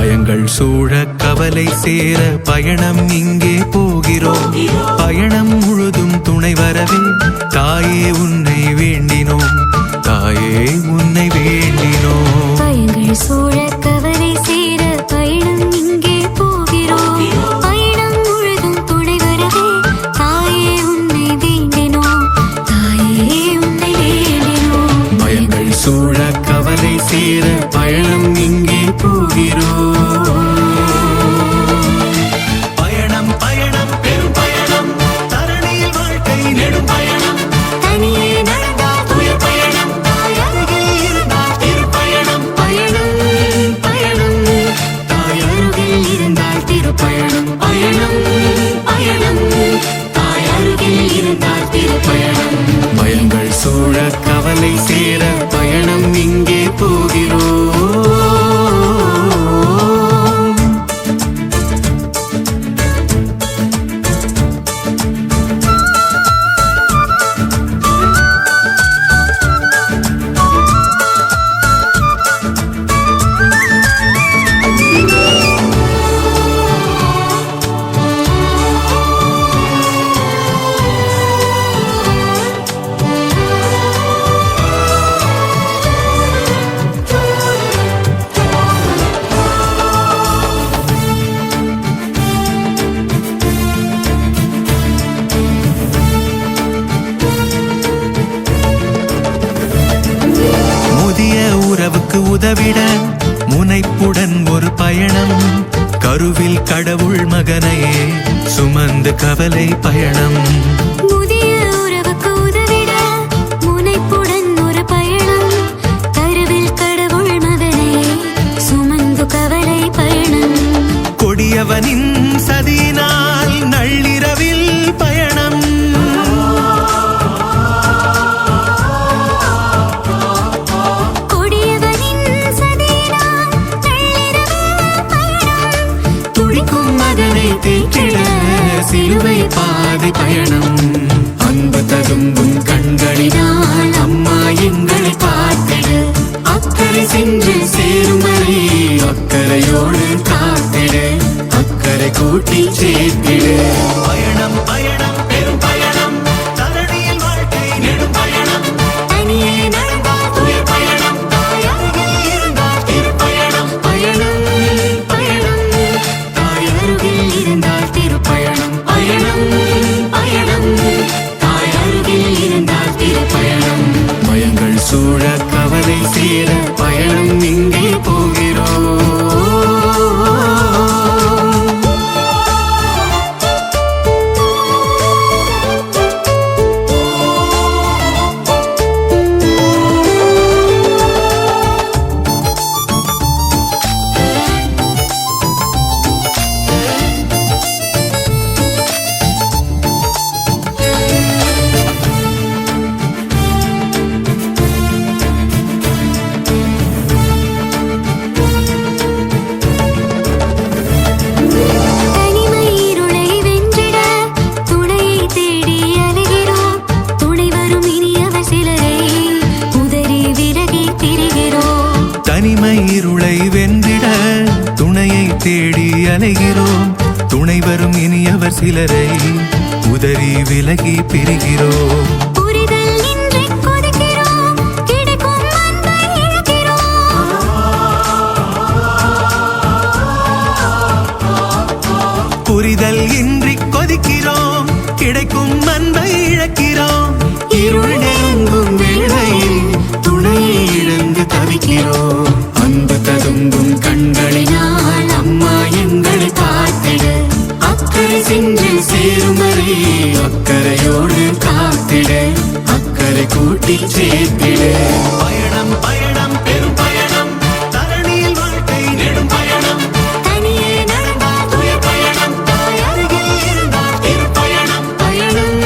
பயங்கள் சூழ கவலை சேர பயணம் இங்கே போகிறோம். பயணம் முழுதும் துணை வரவே தாயே உன்னை வேண்டினோம், தாயே உன்னை வேண்டினோம். பயங்கள் சூழ கவலை சேர பயணம் இங்கே போகிறோம். பயணம் முழுதும் துணை வரவே தாயே உன்னை வேண்டினோம், தாயே உன்னை வேண்டினோம். பயங்கள் சூழ கவலை சேர பயணம் இங்கே போகிறோம். பயணம் பயணம் பெரும் பயணம், தரணியில் வாழ்க்கை நெடும் பயணம். தனியே நடந்தால் துயர் பயணம், தாய் அருகில் இருந்தால் திருப்பயணம். பயணம் பயணம், தாய் அருகில் இருந்தால் திருப்பயணம். பயணம் பயணம், தாய் அருகில் இருந்தால் திருப்பயணம். பயங்கள் சூழ கவலை சேர பயணம் இங்கே போகிறோம். உறவுக்கு உதவிட முனைப்புடன் ஒரு பயணம். கருவில் கடவுள் மகனையே சுமந்து கவலை பயணம். முதிய உறவுக்கு உதவிட முனைப்புடன் ஒரு பயணம். கருவில் கடவுள் மகனையே சுமந்து கவலை பயணம். கொடியவனின் சதியினால் நள்ளிரவில் பயணம். சிலுவை பாதை பயணம். அன்பு ததும்பும் கண்களினால் அம்மா எங்களை பார்த்திட, அக்கறை சென்று சேரும் வரை அக்கறையோடு காத்திட, அக்கறை கூட்டி சேர்த்திட. பயணம் பயணம் பெரும் பயணம், தரணியில் வாழ்க்கை நெடும் பயணம். தனியே நடந்தால் துயர் பயணம், தாய் அருகில் இருந்தால் திருப்பயணம். பயணம் பயணம், தாய் அருகில் இருந்தால் திருப்பயணம். பயணம் பயணம், தாய் அருகில் இருந்தால் திருப்பயணம். பயங்கள் சூழ கவலை சேர பயணம் இங்கே போகிறோம். தனிமை இருளை வென்றிட துணையை தேடி அலைகிறோம். துணை வரும் இனியவர் சிலரை உதறி விலகி பிரிகிறோம். புரிதல் இன்றி கொதிக்கிறோம், கிடைக்கும் அன்பை இழக்கிறோம். புரிதல் இன்றி கொதிக்கிறோம், கிடைக்கும் அன்பை இழக்கிறோம். இருள் நெருங்கும் வேளையில் துணையை இழந்து தவிக்கிறோம். அன்பு ததும்பும் கண்களினால் அம்மா எங்களை பார்த்திட, அக்கறை சென்று சேரும் வரை அக்கறையோடு காத்திட, அக்கறை கூட்டி சேர்த்திட. பயணம் பயணம் பெரும் பயணம், தரணியில் வாழ்க்கை நெடும் பயணம். தனியே நடந்தால் துயர் பயணம், தாய் அருகில் இருந்தால் திருப்பயணம். பயணம்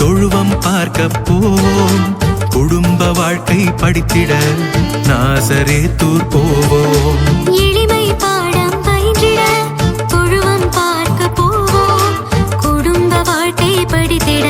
தொழுவம் பார்க்க போவோம். குடும்ப வாழ்க்கை படித்திட நாசரேத்தூர் போவோம். எளிமை பாடம் பயின்றிட தொழுவம் பார்க்க போவோம். குடும்ப வாழ்க்கை படித்திட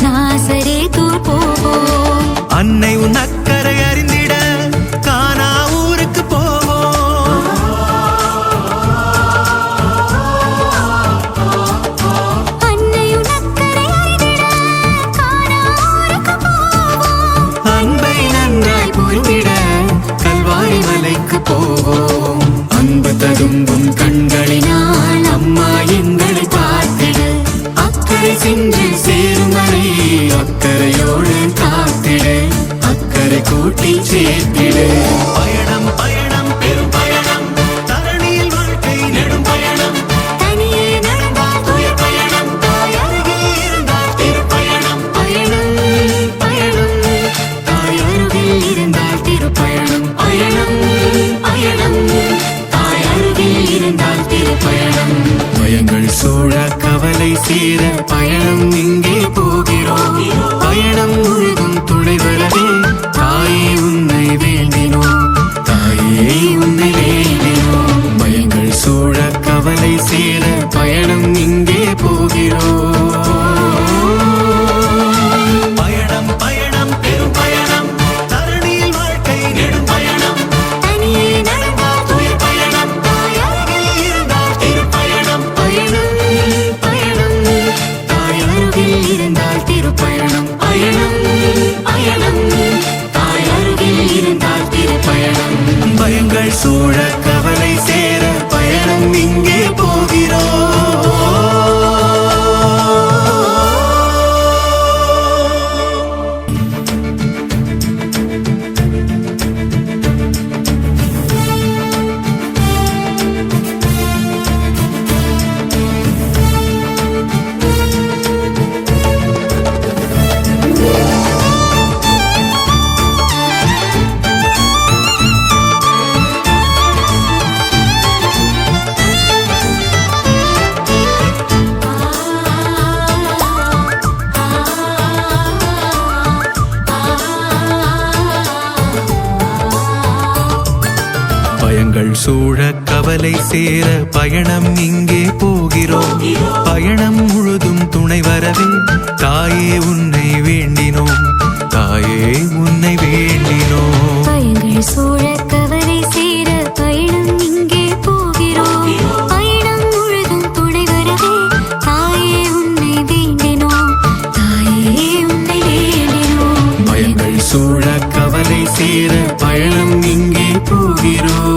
நாசரேத்தூர் போவோம். அன்னை உன் அக்கறை அறிந்திட கானா ஊருக்கு போவோம். அன்னை உனக்கரை அறிந்திட கானா ஊருக்கு போவோம். அன்பை நன்றாய் புரிந்திட கல்வாரி மலைக்கு போவோம். அன்பு ததும்பும் கண்களினால் அம்மா எங்களை பார்த்திட அக்கறை சென்று சேரும் வரை அக்கறையோடு காத்திட அக்கறை கூட்டி சேர்த்திட. பயணம் பயணம் பெரும் பயணம் தரணியில் வாழ்க்கை நெடும் பயணம். தனியே நடந்தால் துயர் பயணம் தாய் அருகில் இருந்தால் திருப்பயணம். பயணம் பயணம் தாய் அருகில் இருந்தால் திருப்பயணம். பயணம் பயணம் தாய் அருகில் இருந்தால் திருப்பயணம். பயங்கள் சூழ கவலை சீர பயணம் இங்கே போகிறோம். பயணம் முழுதும் துணை வரவே தாயே உன்னை வேண்டினோம். தாயே உன்னை வேண்டினோம். பயங்கள் சூழ கவலை சீர பயணம் இங்கே போகிறோம். பயணம் பயணம் பெரும் பயணம் தரணியில் வாழ்க்கை நெடும் பயணம். தனியே நடந்தால் துயர் பயணம் தாய் அருகில் இருந்தால் திருப்பயணம். பயணம் பயணம் தாய் அருகில் இருந்தால் திருப்பயணம். பயணம் பயணம் தாய் அருகில் இருந்தால் திருப்பயணம். பயங்கள் சூழ கவலை சேர பயணம் இங்கே போகிறோம். பயங்கள் சூழ கவலை சேர பயணம் இங்கே போகிறோம். பயணம் முழுதும் துணை வரவே தாயே உன்னை வேண்டினோம். தாயே உன்னை வேண்டினோம். பயங்கள் சூழ கவலை சேர பயணம் இங்கே போகிறோம். பயணம் முழுதும் துணை வரவே தாயே உன்னை வேண்டினோம். தாயே உன்னை வேண்டினோம். பயங்கள் சூழ கவலை சேர பயணம் இங்கே போகிறோம்.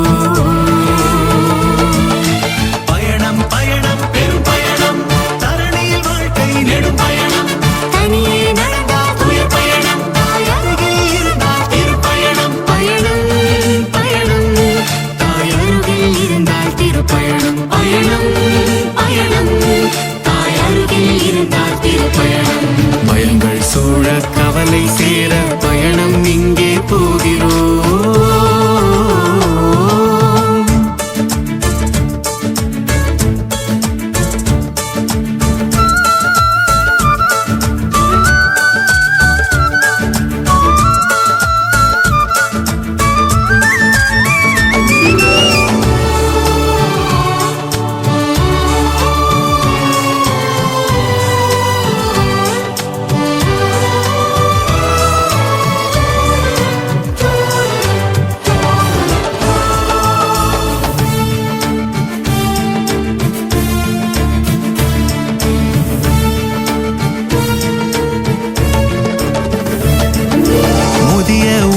பயணம் பயணம் பெரும் பயணம் தரணியில் வாழ்க்கை நெடும் பயணம். தனியே நடந்தால் துயர் பயணம் தாய் அருகில் இருந்தால் திருப்பயணம். பயணம் பயணம் தாய் அருகில் இருந்தால் திருப்பயணம். பயணம் பயணம் தாய் அருகில் இருந்தால் திருப்பயணம். பயங்கள் சூழ கவலை சேர பயணம் இங்கே போகிறோம்.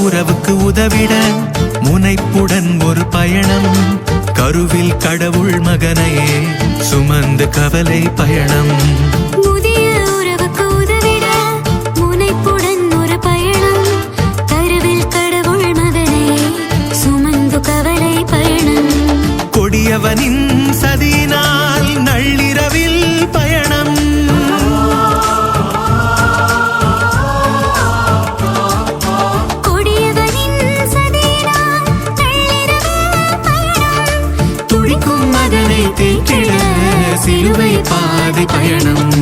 உறவுக்கு உதவிட முனைப்புடன் ஒரு பயணம். கருவில் கடவுள் மகனையே சுமந்து கவலை பயணம். முதிய உறவுக்கு உதவிட முனைப்புடன் ஒரு பயணம். கருவில் கடவுள் மகனை சுமந்து கவலை பயணம். கொடியவனின் சதியினால் நள்ளிரவில் பயணம். சிலுவை பாதை பயணம்.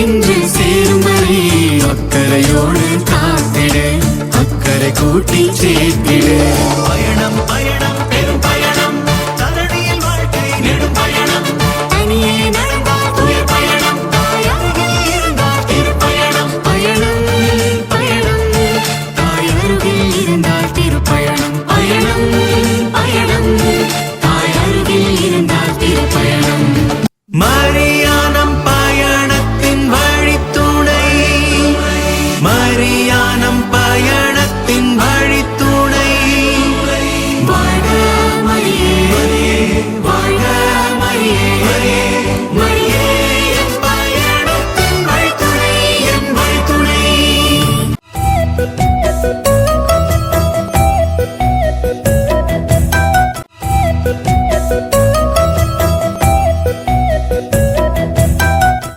சென்று சேரும் வரை அக்கறையோடு காத்திடு, அக்கறை கூட்டி சேர்த்திடு.